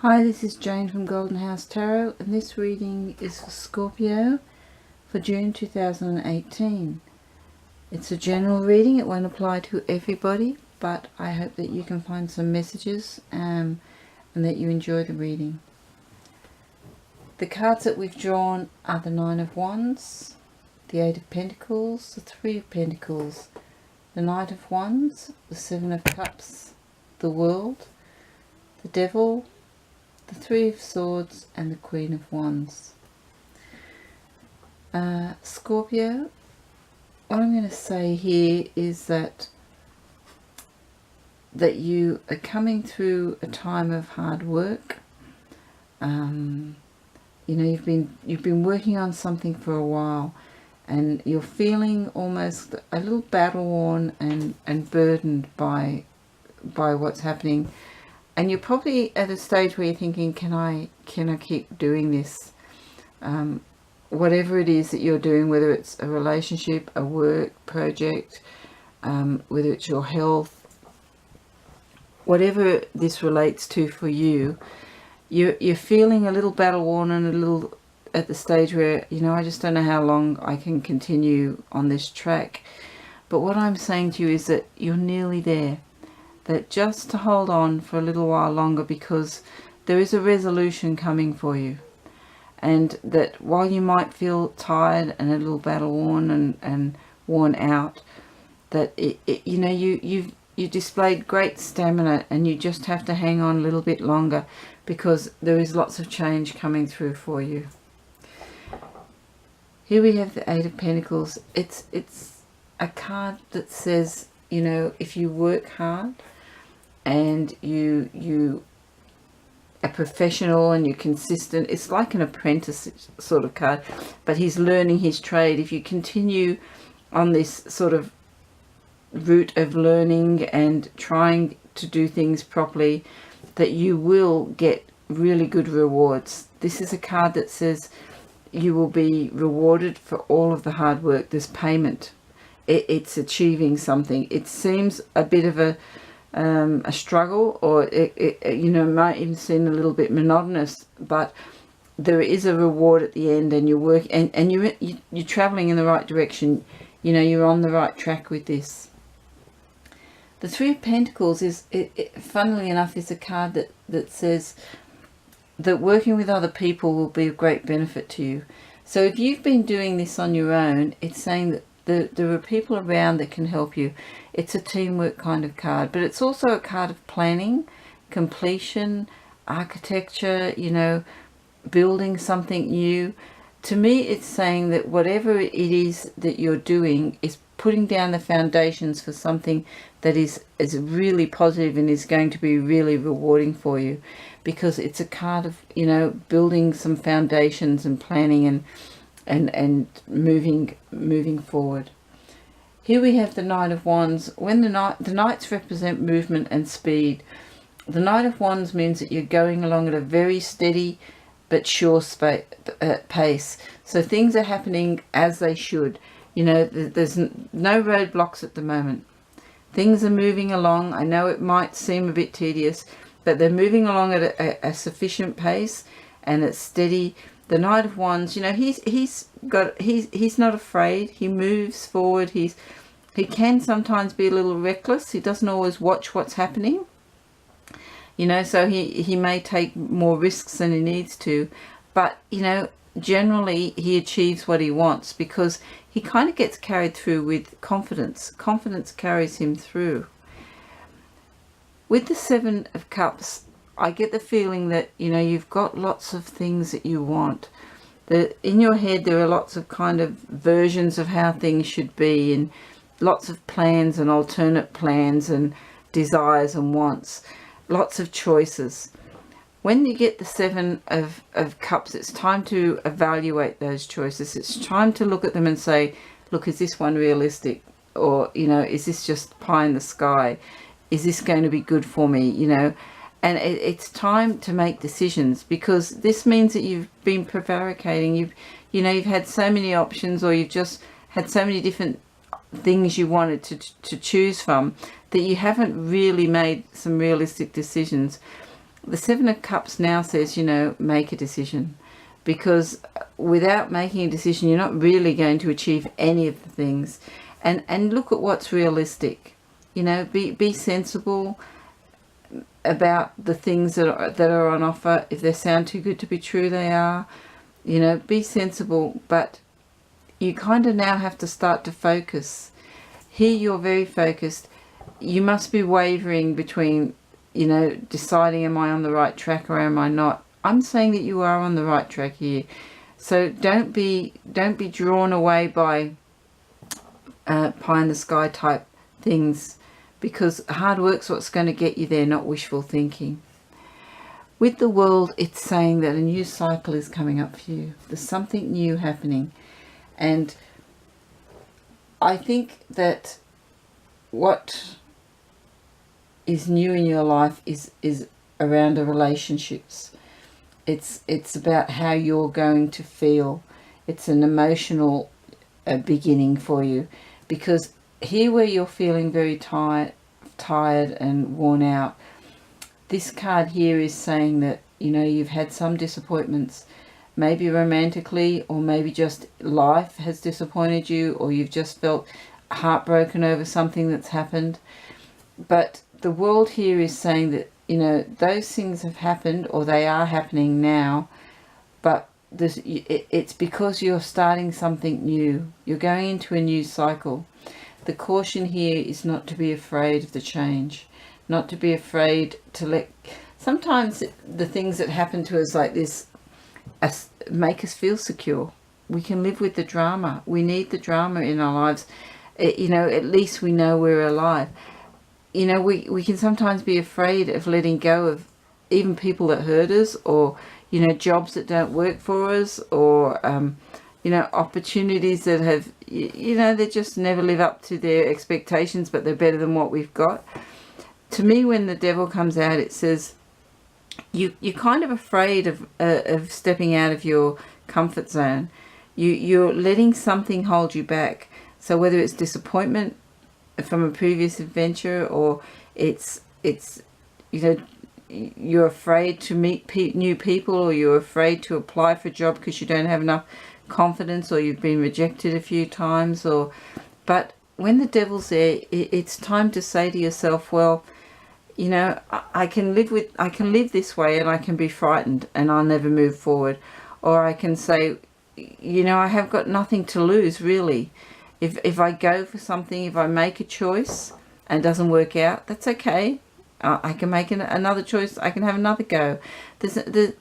Hi, this is Jane from Golden House Tarot, and this reading is for Scorpio for June 2018. It's a general reading. It won't apply to everybody, but I hope that you can find some messages and that you enjoy the reading. The cards that we've drawn are the Nine of Wands, the Eight of Pentacles, the Three of Pentacles, the Knight of Wands, the Seven of Cups, the World, the Devil, the Three of Swords, and the Queen of Wands. Scorpio, what I'm going to say here is that you are coming through a time of hard work. You know, you've been working on something for a while, and you're feeling almost a little battle worn and burdened by what's happening. And you're probably at a stage where you're thinking, can I keep doing this? Whatever it is that you're doing, whether it's a relationship, a work project, whether it's your health, whatever this relates to for you, you're feeling a little battle worn and a little at the stage where, you know, I just don't know how long I can continue on this track. But what I'm saying to you is that you're nearly there. That just to hold on for a little while longer, because there is a resolution coming for you, and that while you might feel tired and a little battle worn and worn out, that you know, you displayed great stamina, and you just have to hang on a little bit longer, because there is lots of change coming through for you. Here we have the Eight of Pentacles. It's a card that says, you know, if you work hard and you are professional and you're consistent, it's like an apprentice sort of card, but he's learning his trade. If you continue on this sort of route of learning and trying to do things properly, that you will get really good rewards. This is a card that says you will be rewarded for all of the hard work. There's payment. It's achieving something. It seems a bit of a struggle, or it you know, might even seem a little bit monotonous, but there is a reward at the end, and you're traveling in the right direction. You know, you're on the right track with this. The Three of Pentacles is, funnily enough, is a card that says that working with other people will be of great benefit to you. So if you've been doing this on your own, it's saying that there are people around that can help you. It's a teamwork kind of card, but it's also a card of planning, completion, architecture, you know, building something new. To me, it's saying that whatever it is that you're doing is putting down the foundations for something that is really positive and is going to be really rewarding for you, because it's a card of, you know, building some foundations and planning and moving forward. Here we have the Knight of Wands. When the Knights represent movement and speed. The Knight of Wands means that you're going along at a very steady but sure pace. So things are happening as they should. You know, there's no roadblocks at the moment. Things are moving along. I know it might seem a bit tedious, but they're moving along at a sufficient pace, and it's steady. The Knight of Wands, you know, he's not afraid. He moves forward. He can sometimes be a little reckless. He doesn't always watch what's happening. You know, so he may take more risks than he needs to, but you know, generally he achieves what he wants, because he kind of gets carried through with confidence. Confidence carries him through. With the Seven of Cups, I get the feeling that, you know, you've got lots of things that you want. That in your head there are lots of kind of versions of how things should be, and lots of plans and alternate plans and desires and wants. Lots of choices. When you get the Seven of Cups, it's time to evaluate those choices. It's time to look at them and say, look, is this one realistic? Or, you know, is this just pie in the sky? Is this going to be good for me? You know, and it's time to make decisions, because this means that you've been prevaricating. You've had so many options, or you've just had so many different things you wanted to choose from, that you haven't really made some realistic decisions. The Seven of Cups now says, you know, make a decision, because without making a decision you're not really going to achieve any of the things. And look at what's realistic. You know, be sensible about the things that are on offer. If they sound too good to be true, they are. You know, be sensible, but you kind of now have to start to focus. Here you're very focused. You must be wavering between, you know, deciding, am I on the right track or am I not? I'm saying that you are on the right track here. So don't be drawn away by pie in the sky type things, because hard work's what's going to get you there, not wishful thinking. With the World, it's saying that a new cycle is coming up for you. There's something new happening. And I think that what is new in your life is around the relationships. It's about how you're going to feel. It's an emotional beginning for you, because here where you're feeling very tired and worn out, this card here is saying that, you know, you've had some disappointments, maybe romantically, or maybe just life has disappointed you, or you've just felt heartbroken over something that's happened. But the World here is saying that, you know, those things have happened, or they are happening now, but it's because you're starting something new. You're going into a new cycle. The caution here is not to be afraid of the change, not to be afraid to let... Sometimes the things that happen to us like this make us feel secure. We can live with the drama. We need the drama in our lives. You know, at least we know we're alive. You know, we can sometimes be afraid of letting go of even people that hurt us, or, you know, jobs that don't work for us, or, you know, opportunities that have, you know, they just never live up to their expectations, but they're better than what we've got. To me, when the Devil comes out, it says you're kind of afraid of stepping out of your comfort zone. You're letting something hold you back. So whether it's disappointment from a previous adventure, or it's you know, you're afraid to meet new people, or you're afraid to apply for a job because you don't have enough confidence, or you've been rejected a few times, but when the Devil's there, it's time to say to yourself, well, you know, I can live this way, and I can be frightened and I'll never move forward. Or I can say, you know, I have got nothing to lose, really. If I go for something, if I make a choice and it doesn't work out, that's okay. I can make another choice. I can have another go. The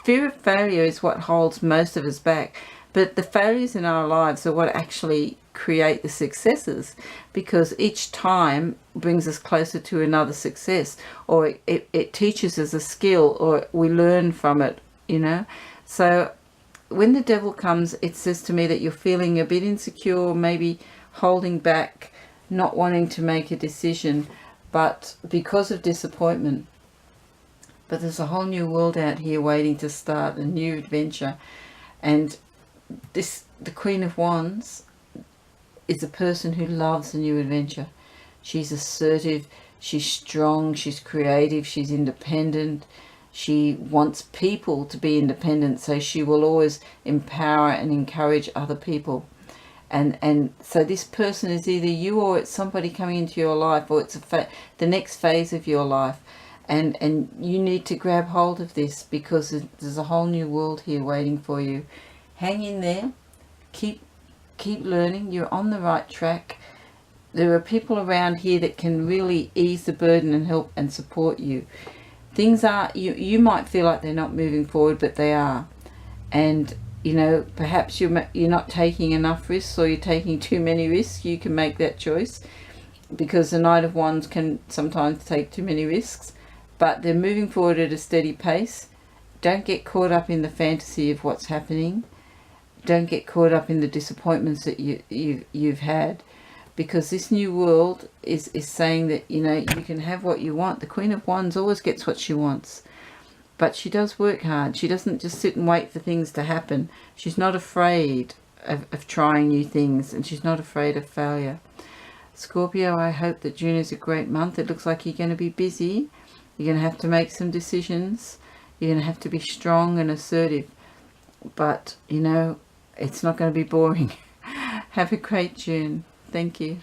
fear of failure is what holds most of us back. But the failures in our lives are what actually create the successes, because each time brings us closer to another success, or it teaches us a skill, or we learn from it, you know. So when the Devil comes, it says to me that you're feeling a bit insecure, maybe holding back, not wanting to make a decision, but because of disappointment. But there's a whole new world out here waiting to start, a new adventure. And the Queen of Wands is a person who loves a new adventure. She's assertive, she's strong, she's creative, she's independent. She wants people to be independent, so she will always empower and encourage other people. And so this person is either you, or it's somebody coming into your life, or it's the next phase of your life. And you need to grab hold of this, because there's a whole new world here waiting for you. Hang in there. Keep learning. You're on the right track. There are people around here that can really ease the burden and help and support you. Things are, you might feel like they're not moving forward, but they are. And, you know, perhaps you're not taking enough risks, or you're taking too many risks. You can make that choice, because the Knight of Wands can sometimes take too many risks. But they're moving forward at a steady pace. Don't get caught up in the fantasy of what's happening. Don't get caught up in the disappointments that you've had, because this new world is saying that, you know, you can have what you want. The Queen of Wands always gets what she wants, but she does work hard. She doesn't just sit and wait for things to happen. She's not afraid of trying new things, and she's not afraid of failure. Scorpio, I hope that June is a great month. It looks like you're going to be busy. You're going to have to make some decisions. You're going to have to be strong and assertive. But, you know, it's not going to be boring. Have a great June. Thank you.